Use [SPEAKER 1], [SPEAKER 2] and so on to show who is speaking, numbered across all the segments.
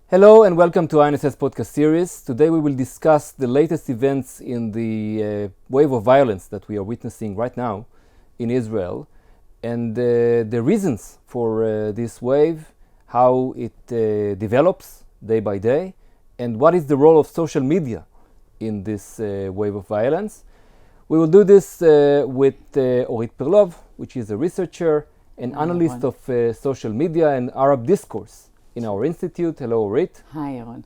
[SPEAKER 1] Hello and welcome to INSS podcast series. Today we will discuss the latest events in the wave of violence that we are witnessing right now in Israel and the reasons for this wave, how it develops day by day, and what is the role of social media in this wave of violence. We will do this with Orit Perlov, which is a researcher and analyst of social media and Arab discourse in our institute. Hello, Orit.
[SPEAKER 2] Hi, Aaron.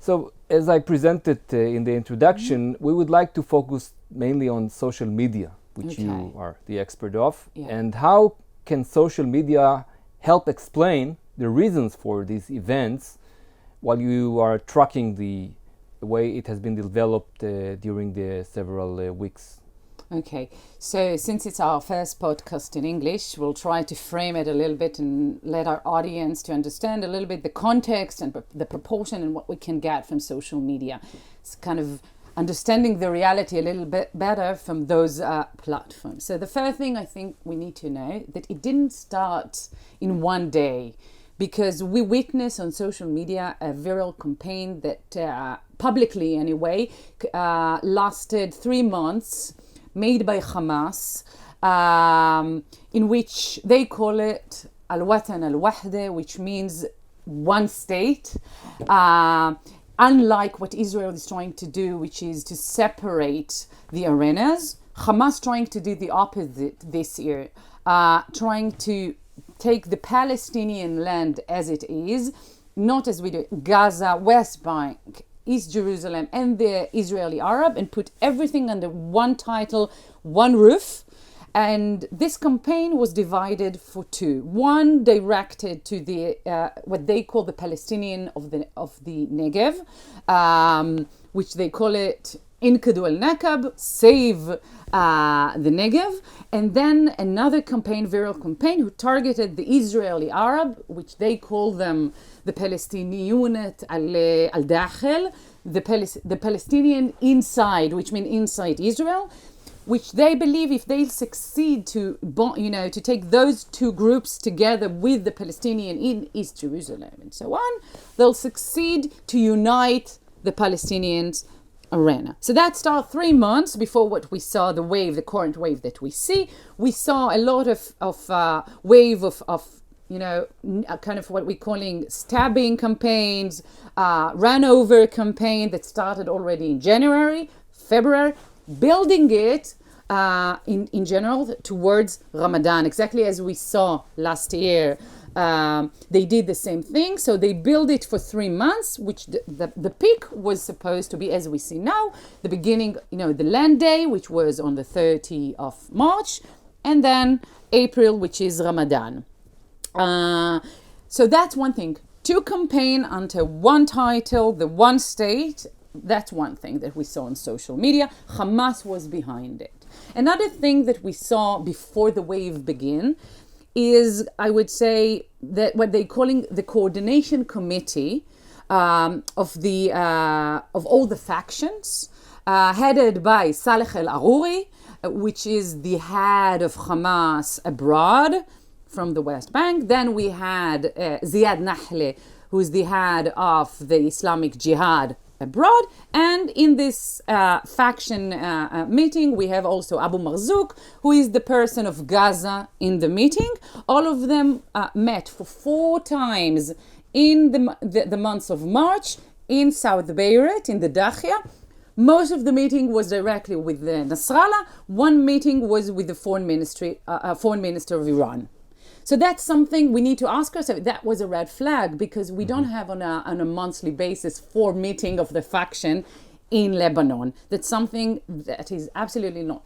[SPEAKER 1] So, as I presented in the introduction, we would like to focus mainly on social media, which you are the expert of, and how can social media help explain the reasons for these events while you are tracking the way it has been developed during the several weeks.
[SPEAKER 2] Okay, so since it's our first podcast in English, we'll try to frame it a little bit and let our audience to understand a little bit the context and the proportion and what we can get from social media. It's kind of understanding the reality a little bit better from those platforms. So the first thing I think we need to know that it didn't start in one day, because we witness on social media a viral campaign that publicly anyway lasted 3 months, made by Hamas, in which they call it Al-Watan Al-Wahda, which means one state, unlike what Israel is trying to do, which is to separate the arenas. Hamas trying to do the opposite this year, trying to take the Palestinian land as it is, not as we do Gaza, West Bank, East Jerusalem, and the Israeli Arab, and put everything under one title, one roof. And this campaign was divided for two. One directed to the what they call the Palestinian of the Negev, which they call it Inqidhu al-Nakab, save the Negev. And then another campaign, viral campaign, who targeted the Israeli Arab, which they call them the Palestinian al-Dakhil, the Palestinian inside, which means inside Israel, which they believe if they succeed to take those two groups together with the Palestinian in East Jerusalem and so on, they'll succeed to unite the Palestinians arena. So that started 3 months before what we saw, the current wave that we see. We saw a lot of wave of kind of what we're calling stabbing campaigns, run over campaign that started already in January, February, building it in general towards Ramadan, exactly as we saw last year. They did the same thing, so they built it for 3 months, which the peak was supposed to be, as we see now, the beginning, the land day, which was on the 30th of March, and then April, which is Ramadan. So that's one thing. To campaign under one title, the one state, that's one thing that we saw on social media. Hamas was behind it. Another thing that we saw before the wave began is, I would say, that what they're calling the coordination committee of all the factions, headed by Saleh al-Aruri, which is the head of Hamas abroad from the West Bank. Then we had Ziad Nahle, who is the head of the Islamic Jihad abroad. And in this faction meeting, we have also Abu Marzouk, who is the person of Gaza in the meeting. All of them met for 4 times in the months of March in South Beirut, in the Dakhia. Most of the meeting was directly with Nasrallah. One meeting was with the foreign minister of Iran. So that's something we need to ask ourselves. That was a red flag, because we don't have on a monthly basis 4 meetings of the faction in Lebanon. That's something that is absolutely not,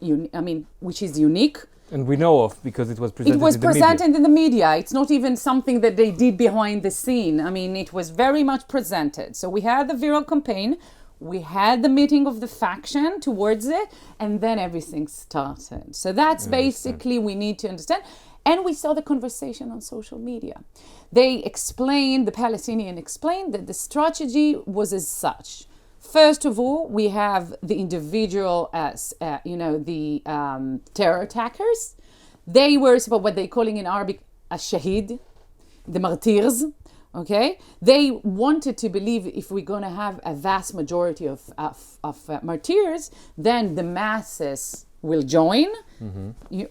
[SPEAKER 2] which is unique.
[SPEAKER 1] And we know of because it was presented in the media.
[SPEAKER 2] It was presented in the media. It's not even something that they did behind the scene. It was very much presented. So we had the viral campaign, we had the meeting of the faction towards it, and then everything started. So that's basically we need to understand. And we saw the conversation on social media. The Palestinians explained that the strategy was as such. First of all, we have the individual as, the terror attackers. They were what they're calling in Arabic a shahid, the martyrs, Okay, they wanted to believe if we're going to have a vast majority of martyrs, then the masses will join.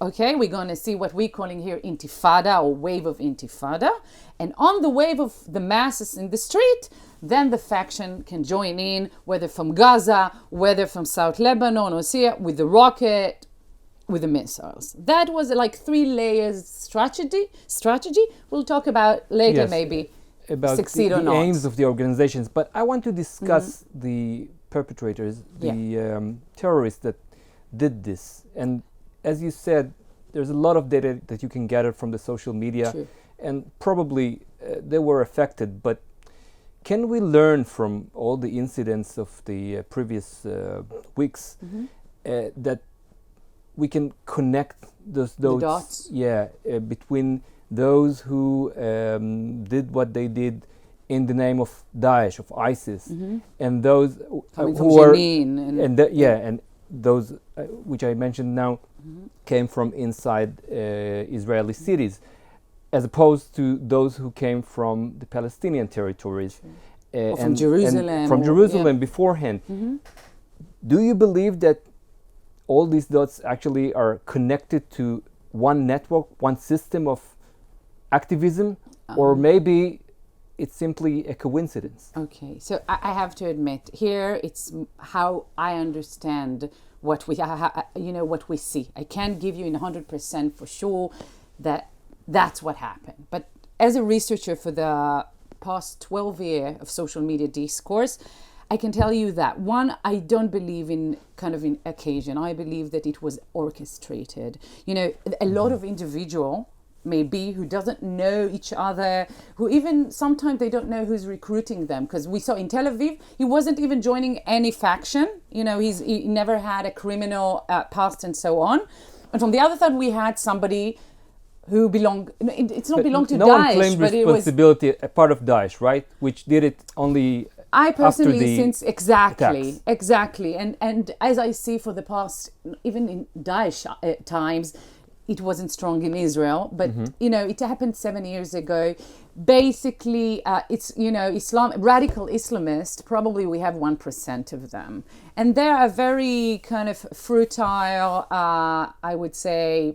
[SPEAKER 2] Okay, we're going to see what we're calling here intifada or wave of intifada. And on the wave of the masses in the street, then the faction can join in, whether from Gaza, whether from South Lebanon or Syria, with the rocket, with the missiles. That was like 3 layers strategy. We'll talk about later,
[SPEAKER 1] Yes,
[SPEAKER 2] maybe
[SPEAKER 1] about
[SPEAKER 2] succeed
[SPEAKER 1] the
[SPEAKER 2] or not.
[SPEAKER 1] aims of the organizations. But I want to discuss the perpetrators, the terrorists that did this. And as you said, there's a lot of data that you can gather from the social media.
[SPEAKER 2] True.
[SPEAKER 1] And probably they were affected. But can we learn from all the incidents of the previous weeks that we can connect those
[SPEAKER 2] dots?
[SPEAKER 1] Between those who did what they did in the name of Daesh, of ISIS, and those
[SPEAKER 2] Coming
[SPEAKER 1] who
[SPEAKER 2] from
[SPEAKER 1] are
[SPEAKER 2] Jenin
[SPEAKER 1] and those which I mentioned now came from inside Israeli cities, as opposed to those who came from the Palestinian territories
[SPEAKER 2] Or from Jerusalem.
[SPEAKER 1] from Jerusalem beforehand. Do you believe that all these dots actually are connected to one network, one system of activism, or maybe it's simply a coincidence?
[SPEAKER 2] Okay, so I have to admit, here it's how I understand what we, what we see. I can't give you in 100% for sure that that's what happened. But as a researcher for the past 12 years of social media discourse, I can tell you that, one, I don't believe in kind of in occasion. I believe that it was orchestrated. A lot of individual maybe who doesn't know each other, who even sometimes they don't know who's recruiting them, because we saw in Tel Aviv he wasn't even joining any faction. He never had a criminal past and so on. And from the other side we had somebody who belonged, it's not belonged to
[SPEAKER 1] no
[SPEAKER 2] Daesh,
[SPEAKER 1] one claimed
[SPEAKER 2] but
[SPEAKER 1] responsibility, a part of Daesh, right? Which did it only
[SPEAKER 2] I personally,
[SPEAKER 1] after the
[SPEAKER 2] since exactly, and as I see for the past, even in Daesh times, it wasn't strong in Israel, but it happened 7 years ago. Basically, it's radical Islamists. Probably we have 1% of them, and they are very kind of fertile. I would say,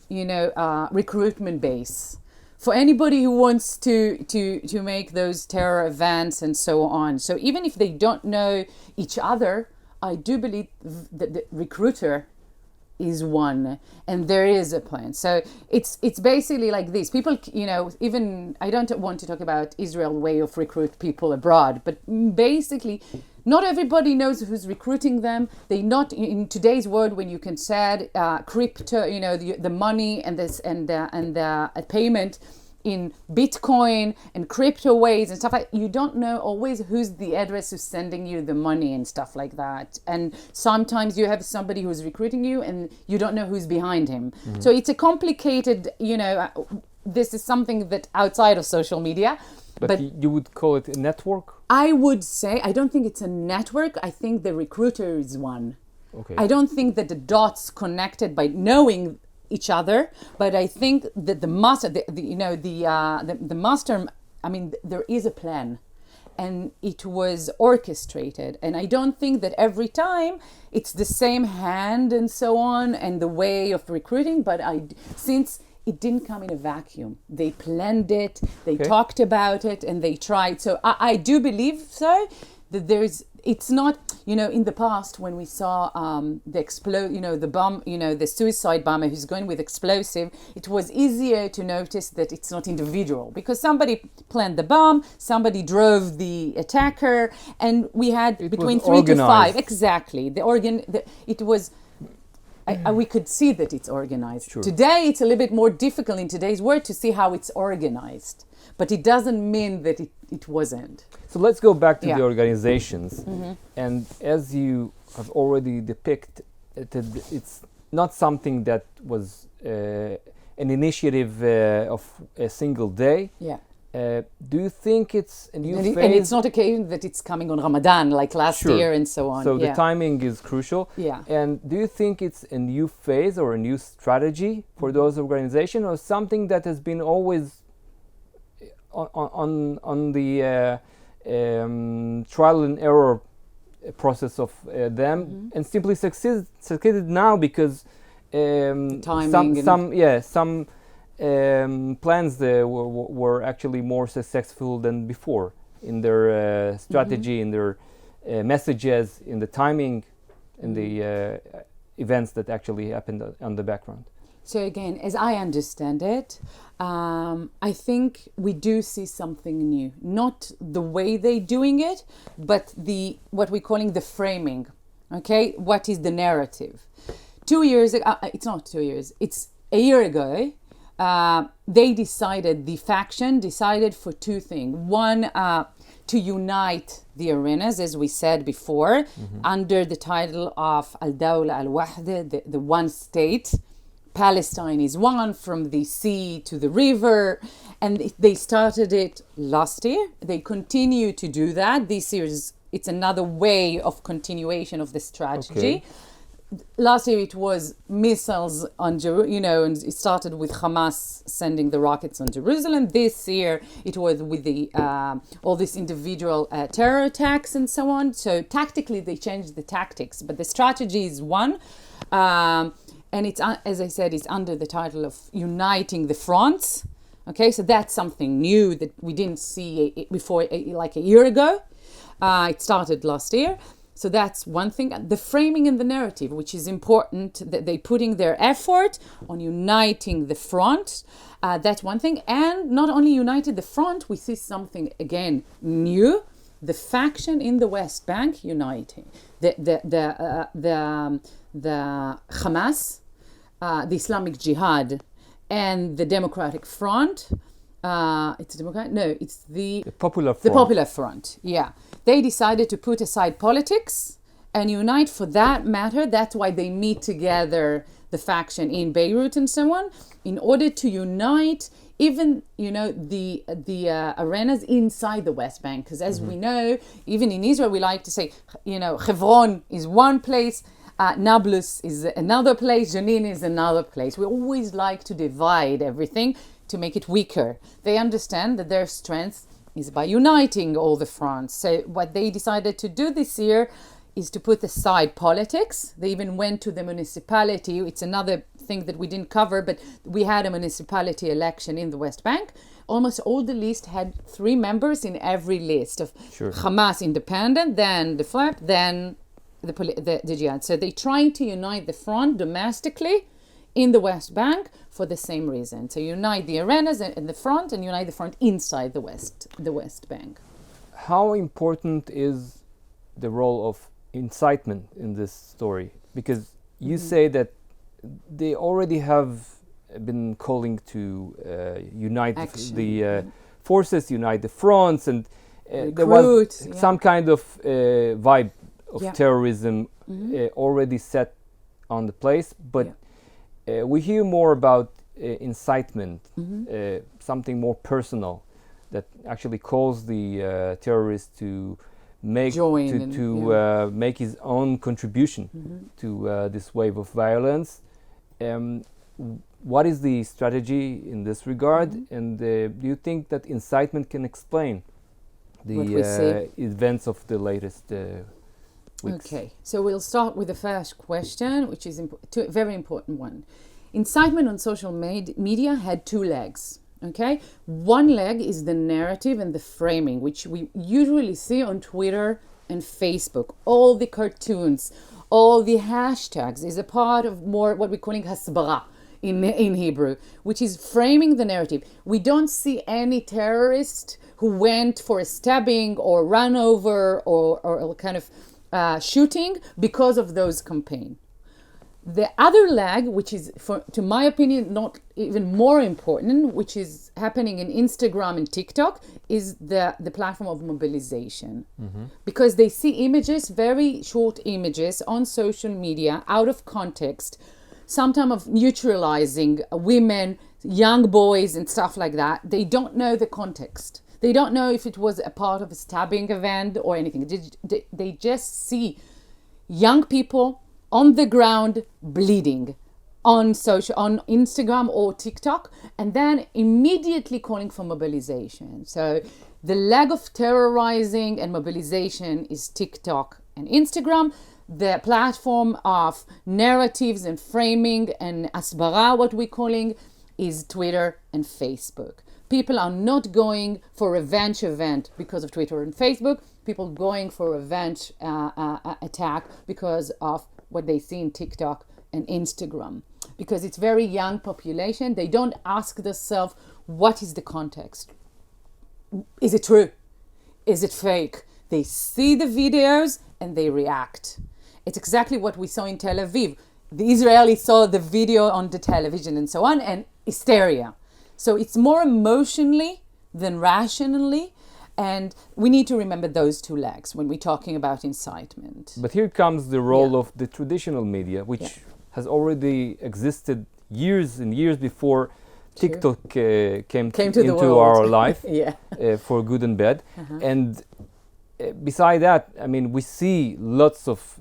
[SPEAKER 2] recruitment base for anybody who wants to make those terror events and so on. So even if they don't know each other, I do believe that the recruiter is one, and there is a plan. So it's basically like this. People, even I don't want to talk about Israel way of recruit people abroad, but basically not everybody knows who's recruiting them. They not in today's world when you can say crypto, the money and this and the payment in Bitcoin and crypto ways and stuff like that, you don't know always who's the address who's sending you the money and stuff like that. And sometimes you have somebody who's recruiting you and you don't know who's behind him. So it's a complicated, this is something that outside of social media.
[SPEAKER 1] But you would call it a network?
[SPEAKER 2] I would say, I don't think it's a network. I think the recruiter is one.
[SPEAKER 1] Okay.
[SPEAKER 2] I don't think that the dots connected by knowing each other, but I think that the master, the master, I mean, there is a plan, and it was orchestrated. And I don't think that every time it's the same hand and so on, and the way of recruiting. But since it didn't come in a vacuum, they planned it, they talked about it, and they tried. So I do believe so that it's not, in the past when we saw the bomb, the suicide bomber who's going with explosive, it was easier to notice that it's not individual because somebody planned the bomb, somebody drove the attacker, and we had between 3 to 5. Exactly. It was, we could see that it's organized.
[SPEAKER 1] Sure.
[SPEAKER 2] Today, it's a little bit more difficult in today's world to see how it's organized. But it doesn't mean that it wasn't.
[SPEAKER 1] So let's go back to the organizations. And as you have already depicted, it's not something that was an initiative of a single day.
[SPEAKER 2] Yeah.
[SPEAKER 1] Do you think it's a new phase?
[SPEAKER 2] And it's not a case that it's coming on Ramadan like last year and so on.
[SPEAKER 1] So the timing is crucial.
[SPEAKER 2] Yeah.
[SPEAKER 1] And do you think it's a new phase or a new strategy for those organizations, or something that has been always on the trial and error process of them, and simply succeeded now because
[SPEAKER 2] timing
[SPEAKER 1] some plans were actually more successful than before in their strategy, in their messages, in the timing, in the events that actually happened on the background.
[SPEAKER 2] So again, as I understand it, I think we do see something new. Not the way they're doing it, but what we're calling the framing. Okay, what is the narrative? 2 years ago, it's not 2 years, it's a year ago, the faction decided for two things. One, to unite the arenas, as we said before, under the title of Al-Dawla Al-Wahda, the one state. Palestine is one, from the sea to the river, and they started it last year. They continue to do that. This year it's another way of continuation of the strategy. Okay. Last year it was missiles on and it started with Hamas sending the rockets on Jerusalem. This year it was with the all these individual terror attacks and so on. So tactically they changed the tactics, but the strategy is one. And it's, as I said, it's under the title of Uniting the Fronts. Okay, so that's something new that we didn't see before, like a year ago. It started last year. So that's one thing. The framing and the narrative, which is important, that they're putting their effort on uniting the front. That's one thing. And not only united the front, we see something, again, new. The faction in the West Bank uniting. The Hamas, the Islamic Jihad, and the Democratic Front. It's Democratic? No, it's the
[SPEAKER 1] Popular Front.
[SPEAKER 2] The Popular Front, yeah. They decided to put aside politics and unite for that matter. That's why they meet together, the faction in Beirut and so on, in order to unite even, the arenas inside the West Bank. Because as we know, even in Israel, we like to say, Hebron is one place, Nablus is another place, Jenin is another place. We always like to divide everything to make it weaker. They understand that their strength is by uniting all the fronts. So what they decided to do this year is to put aside politics. They even went to the municipality. It's another thing that we didn't cover, but we had a municipality election in the West Bank. Almost all the list had 3 members in every list of Hamas independent, then the FLAP, then the Jihad. So they're trying to unite the front domestically in the West Bank for the same reason. So unite the arenas in the front and unite the front inside the West Bank.
[SPEAKER 1] How important is the role of incitement in this story? Because you say that they already have been calling to unite the forces, unite the fronts, and there was some kind of vibe of terrorism already set on the place, but we hear more about incitement, something more personal that actually calls the terrorist to make make his own contribution to this wave of violence. What is the strategy in this regard, and do you think that incitement can explain the events of the latest weeks?
[SPEAKER 2] Okay, so we'll start with the first question, which is a very important one. Incitement on social media had 2 legs. Okay, one leg is the narrative and the framing, which we usually see on Twitter and Facebook. All the cartoons, all the hashtags is a part of more what we're calling hasbara in Hebrew, which is framing the narrative. We don't see any terrorist who went for a stabbing or run over or kind of shooting because of those campaigns. The other leg, which is, to my opinion, not even more important, which is happening in Instagram and TikTok, is the platform of mobilization. Because they see images, very short images on social media, out of context, sometimes of neutralizing women, young boys and stuff like that. They don't know the context. They don't know if it was a part of a stabbing event or anything. They just see young people on the ground bleeding, on Instagram or TikTok, and then immediately calling for mobilization. So the leg of terrorizing and mobilization is TikTok and Instagram. The platform of narratives and framing and asbara, what we're calling, is Twitter and Facebook. People are not going for a revenge event because of Twitter and Facebook. People going for a revenge attack because of what they see in TikTok and Instagram. Because it's very young population. They don't ask themselves, what is the context? Is it true? Is it fake? They see the videos and they react. It's exactly what we saw in Tel Aviv. The Israelis saw the video on the television and so on, and hysteria. So it's more emotionally than rationally, and we need to remember those two legs when we're talking about incitement.
[SPEAKER 1] But here comes the role of the traditional media, which has already existed years and years before TikTok came into our life for good and bad. And beside that, I mean, we see lots of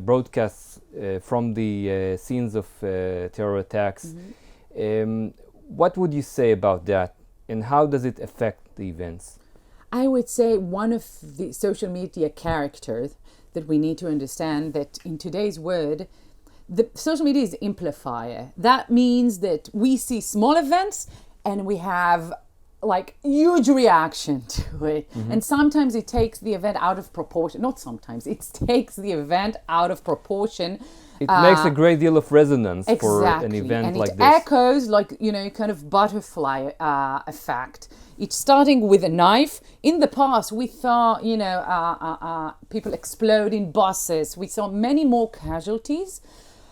[SPEAKER 1] broadcasts from the scenes of terror attacks. What would you say about that, and how does it affect the events?
[SPEAKER 2] I would say one of the social media characters that we need to understand that in today's world, the social media is amplifier. That means that we see small events and we have like huge reaction to it. And sometimes it takes the event out of proportion. Not sometimes, it takes the event out of proportion.
[SPEAKER 1] It makes a great deal of resonance for an event like this.
[SPEAKER 2] And it echoes like, kind of butterfly effect. It's starting with a knife. In the past, we saw, people explode in buses. We saw many more casualties.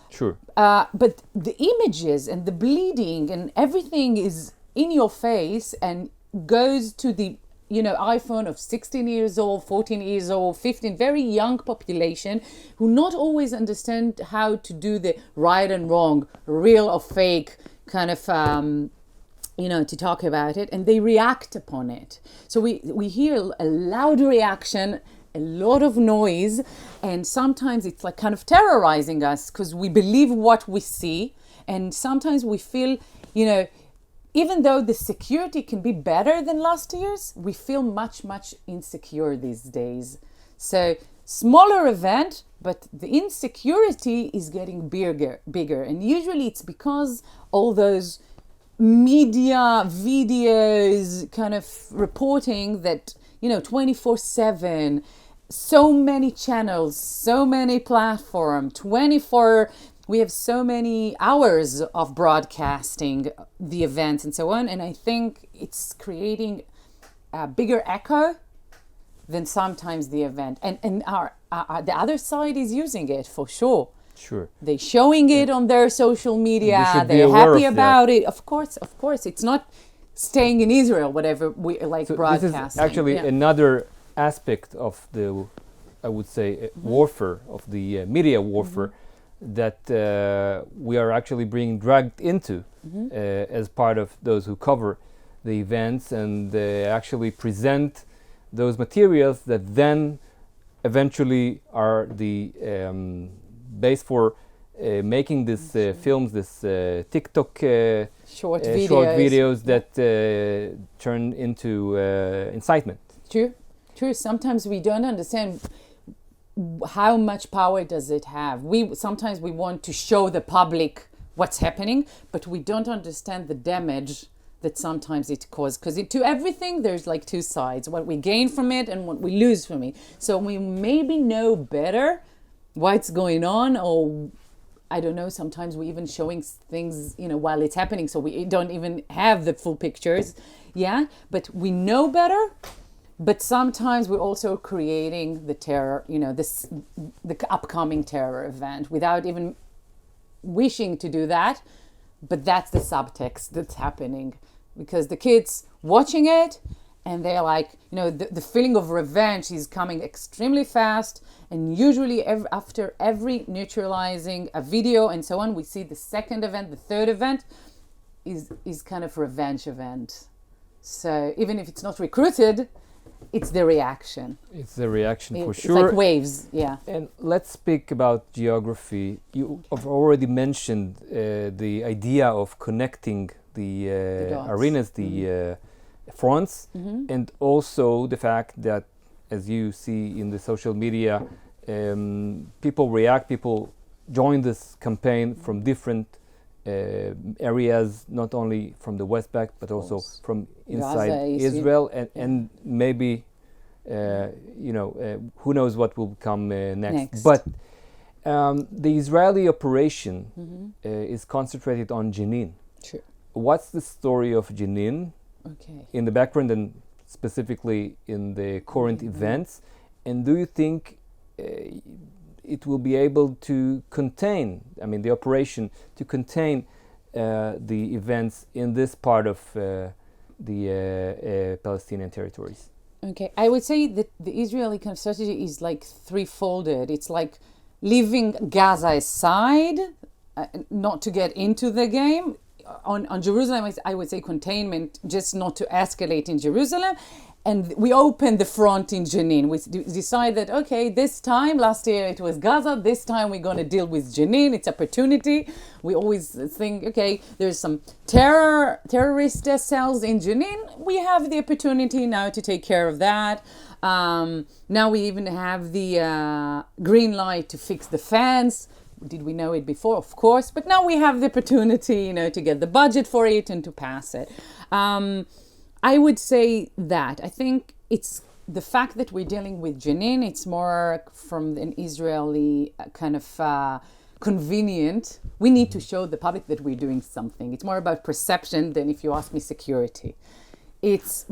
[SPEAKER 1] Sure.
[SPEAKER 2] But the images and the bleeding and everything is in your face and goes to the iPhone of 16 years old, 14 years old, 15, very young population who not always understand how to do the right and wrong, real or fake kind of, to talk about it, and they react upon it. So we hear a loud reaction, a lot of noise, and sometimes it's like kind of terrorizing us because we believe what we see, and sometimes we feel, even though the security can be better than last year's, we feel much, much insecure these days. So smaller event, but the insecurity is getting bigger. And usually it's because all those media videos kind of reporting that, 24/7, so many channels, so many platforms, we have so many hours of broadcasting the events and so on. And I think it's creating a bigger echo than sometimes the event. And our the other side is using it for sure.
[SPEAKER 1] Sure.
[SPEAKER 2] They're showing it on their social media.
[SPEAKER 1] They're
[SPEAKER 2] happy about it. Of course. It's not staying in Israel, whatever we like broadcasting.
[SPEAKER 1] This is actually another aspect of the, I would say, warfare, of the media warfare, that we are actually being dragged into as part of those who cover the events and actually present those materials that then eventually are the base for making these films, this TikTok
[SPEAKER 2] short
[SPEAKER 1] videos that turn into incitement.
[SPEAKER 2] True. Sometimes we don't understand how much power does it have. Sometimes we want to show the public what's happening, but we don't understand the damage that sometimes it causes. Because to everything, there's like two sides: what we gain from it and what we lose from it. So we maybe know better what's going on, or I don't know, sometimes we even showing things, while it's happening, so we don't even have the full pictures. But we know better. But sometimes we're also creating the terror, the upcoming terror event without even wishing to do that. But that's the subtext that's happening, because the kids watching it and they're like, the feeling of revenge is coming extremely fast. And usually after every neutralizing a video and so on, we see the second event, the third event is kind of revenge event. So even if it's not recruited, it's the reaction.
[SPEAKER 1] It's the reaction for
[SPEAKER 2] It's
[SPEAKER 1] sure.
[SPEAKER 2] like waves, yeah.
[SPEAKER 1] And let's speak about geography. You have already mentioned the idea of connecting the
[SPEAKER 2] dots.
[SPEAKER 1] arenas, the fronts, and also the fact that, as you see in the social media, people react, people join this campaign from different areas, not only from the West Bank, but also from inside
[SPEAKER 2] Gaza,
[SPEAKER 1] Israel, and maybe, who knows what will come next. But the Israeli operation is concentrated on Jenin.
[SPEAKER 2] True.
[SPEAKER 1] What's the story of Jenin in the background and specifically in the current events? And do you think it will be able to contain, the operation to contain the events in this part of the Palestinian territories?
[SPEAKER 2] Okay, I would say that the Israeli kind of strategy is like threefolded. It's like leaving Gaza aside, not to get into the game. On Jerusalem, I would say containment, just not to escalate in Jerusalem. And we opened the front in Jenin. We decided that, okay, this time, last year it was Gaza, this time we're going to deal with Jenin. It's opportunity. We always think, okay, there's some terrorist cells in Jenin. We have the opportunity now to take care of that. Now we even have the green light to fix the fence. Did we know it before? Of course. But now we have the opportunity, to get the budget for it and to pass it. I would say that. I think it's the fact that we're dealing with Jenin, it's more from an Israeli kind of convenient. We need to show the public that we're doing something. It's more about perception than, if you ask me, security. It's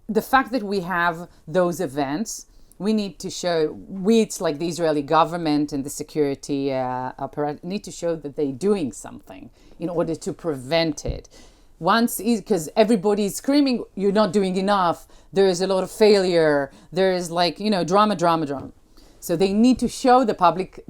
[SPEAKER 2] the fact that we have those events. We need to show, it's like the Israeli government and the security apparatus need to show that they're doing something in order to prevent it. Because everybody is screaming, you're not doing enough, there is a lot of failure, there is drama. So they need to show the public,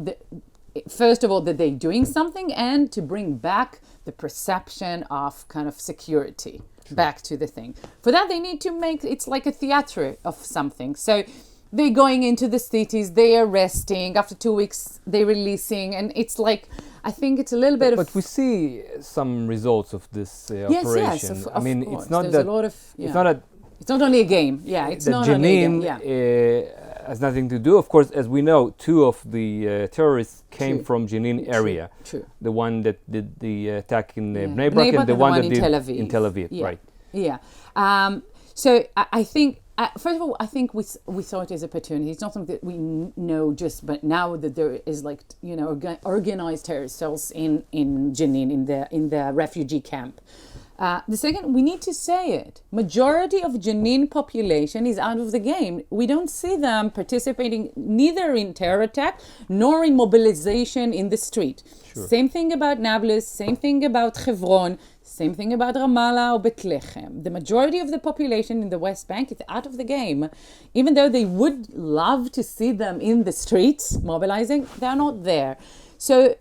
[SPEAKER 2] first of all, that they're doing something, and to bring back the perception of kind of security back to the thing. For that, they need to make, it's like a theater of something. So they're going into the cities, they're arresting, after 2 weeks they're releasing, and it's like, I think it's a little bit
[SPEAKER 1] But we see some results of this operation.
[SPEAKER 2] Yes, of course.
[SPEAKER 1] It's not
[SPEAKER 2] There's
[SPEAKER 1] that
[SPEAKER 2] a lot of,
[SPEAKER 1] it's not a
[SPEAKER 2] it's not only a game. Yeah, it's
[SPEAKER 1] that
[SPEAKER 2] not only a game.
[SPEAKER 1] Jenin has nothing to do. Of course, as we know, two of the terrorists came from Jenin area.
[SPEAKER 2] True.
[SPEAKER 1] The one that did the attack in Bnei
[SPEAKER 2] Bnei
[SPEAKER 1] Brak, and the one that
[SPEAKER 2] in
[SPEAKER 1] did
[SPEAKER 2] Tel Aviv.
[SPEAKER 1] in Tel Aviv,
[SPEAKER 2] Yeah.
[SPEAKER 1] right?
[SPEAKER 2] Yeah. So I think, first of all, I think we saw it as opportunity. It's not something that we know just, but now that there is organized terrorist cells in Jenin, in the refugee camp. The second, we need to say it. Majority of Jenin population is out of the game. We don't see them participating neither in terror attack nor in mobilization in the street.
[SPEAKER 1] Sure.
[SPEAKER 2] Same thing about Nablus, same thing about Hebron, same thing about Ramallah or Bethlehem. The majority of the population in the West Bank is out of the game. Even though they would love to see them in the streets mobilizing, they're not there. So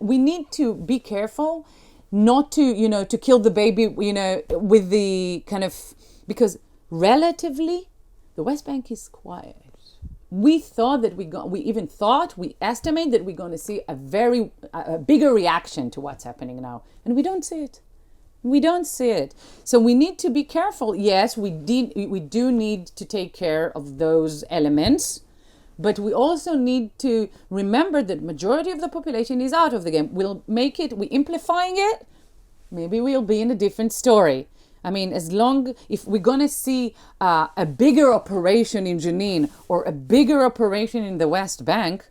[SPEAKER 2] we need to be careful not to to kill the baby, with the kind of, because relatively the West Bank is quiet. We thought that we estimate that we're going to see a bigger reaction to what's happening now, and we don't see it. We don't see it. So we need to be careful. Yes, we do need to take care of those elements, but we also need to remember that majority of the population is out of the game. We're amplifying it, maybe we'll be in a different story. I mean, if we're going to see a bigger operation in Jenin or a bigger operation in the West Bank,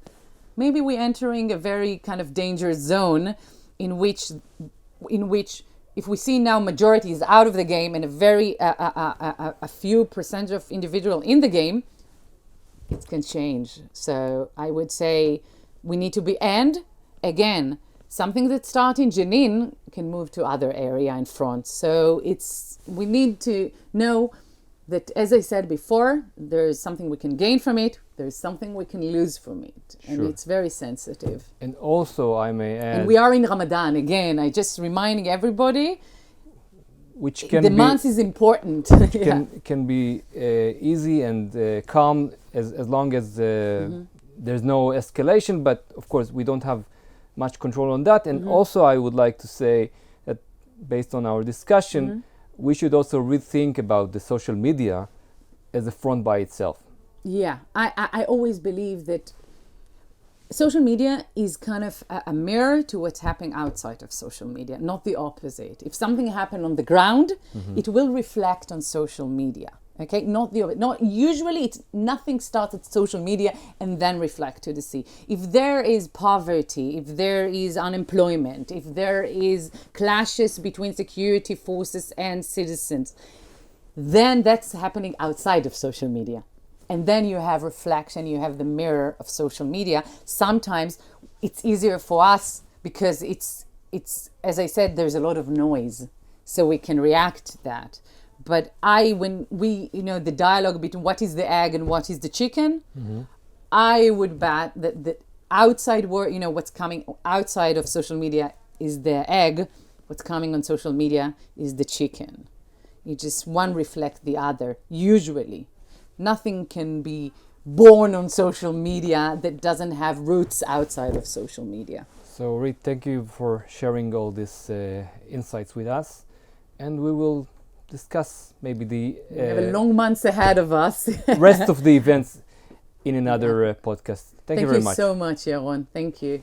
[SPEAKER 2] maybe we're entering a very kind of dangerous zone in which if we see now majority is out of the game and a few percent of individual in the game, it can change. So I would say we need to be, and again, something that starts in Jenin can move to other area in front. So we need to know that, as I said before, there's something we can gain from it, there's something we can lose from it.
[SPEAKER 1] Sure.
[SPEAKER 2] And it's very sensitive.
[SPEAKER 1] And also, I may add...
[SPEAKER 2] And we are in Ramadan, again, I just reminding everybody,
[SPEAKER 1] which can
[SPEAKER 2] demands is important.
[SPEAKER 1] can be easy and calm as long as there's no escalation. But of course, we don't have much control on that. And also, I would like to say that based on our discussion, we should also rethink about the social media as a front by itself.
[SPEAKER 2] Yeah, I always believe that social media is kind of a mirror to what's happening outside of social media, not the opposite. If something happened on the ground, it will reflect on social media. Okay, not usually nothing starts at social media and then reflect to the sea. If there is poverty, if there is unemployment, if there is clashes between security forces and citizens, then that's happening outside of social media. And then you have reflection, you have the mirror of social media. Sometimes it's easier for us because it's as I said, there's a lot of noise, so we can react to that. But when we, the dialogue between what is the egg and what is the chicken, I would bet that the outside world, what's coming outside of social media is the egg. What's coming on social media is the chicken. You just one reflects the other, usually. Nothing can be born on social media that doesn't have roots outside of social media.
[SPEAKER 1] So, Reed, thank you for sharing all these insights with us. And we will discuss maybe the
[SPEAKER 2] we have a long months ahead of us.
[SPEAKER 1] rest of the events in another podcast. Thank you very much.
[SPEAKER 2] Thank you so much, Yaron. Thank you.